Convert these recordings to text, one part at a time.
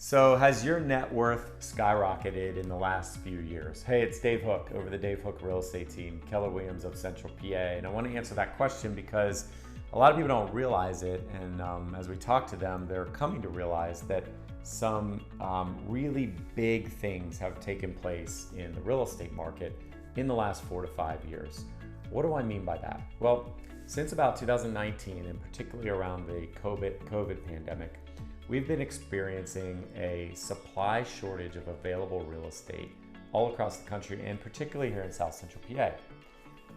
So has your net worth skyrocketed in the last few years? Hey, it's Dave Hooke over the Dave Hooke Real Estate Team, Keller Williams of Central PA. And I want to answer that question because a lot of people don't realize it. And as we talk to them, they're coming to realize that some really big things have taken place in the real estate market in the last 4 to 5 years. What do I mean by that? Well, since about 2019, and particularly around the COVID pandemic, we've been experiencing a supply shortage of available real estate all across the country, and particularly here in South Central PA.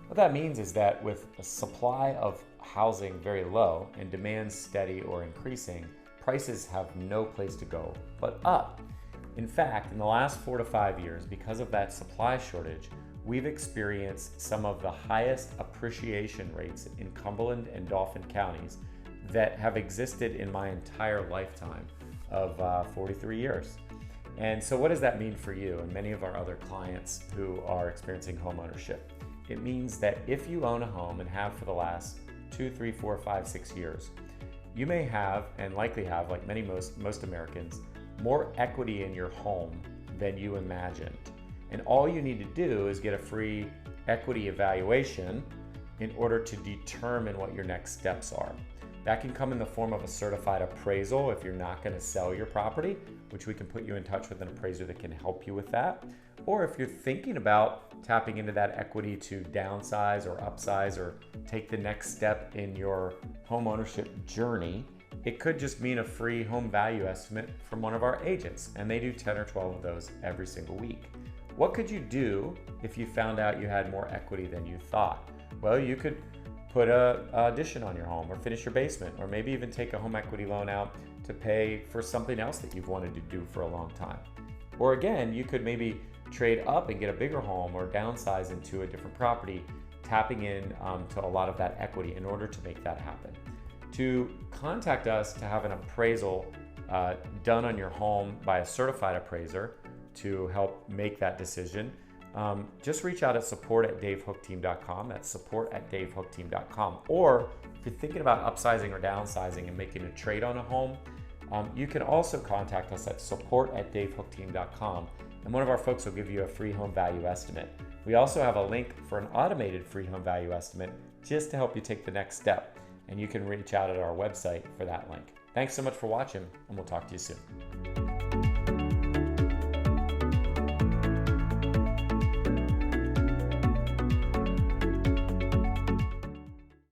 What that means is that with a supply of housing very low and demand steady or increasing, prices have no place to go but up. In fact, in the last 4 to 5 years, because of that supply shortage, we've experienced some of the highest appreciation rates in Cumberland and Dauphin counties that have existed in my entire lifetime of 43 years. And so what does that mean for you and many of our other clients who are experiencing home ownership? It means that if you own a home and have for the last 2, 3, 4, 5, 6 years, you may have and likely have, like most Americans, more equity in your home than you imagined. And all you need to do is get a free equity evaluation in order to determine what your next steps are. That can come in the form of a certified appraisal if you're not going to sell your property, which we can put you in touch with an appraiser that can help you with that. Or if you're thinking about tapping into that equity to downsize or upsize or take the next step in your home ownership journey, it could just mean a free home value estimate from one of our agents, and they do 10 or 12 of those every single week. What could you do if you found out you had more equity than you thought? Well, you could put a addition on your home or finish your basement, or maybe even take a home equity loan out to pay for something else that you've wanted to do for a long time. Or again, you could maybe trade up and get a bigger home or downsize into a different property, tapping in to a lot of that equity in order to make that happen. To contact us to have an appraisal done on your home by a certified appraiser to help make that decision, just reach out at support@davehooketeam.com. That's support@davehooketeam.com. Or if you're thinking about upsizing or downsizing and making a trade on a home, you can also contact us at support@davehooketeam.com, and one of our folks will give you a free home value estimate. We also have a link for an automated free home value estimate just to help you take the next step, and you can reach out at our website for that link. Thanks so much for watching, and we'll talk to you soon.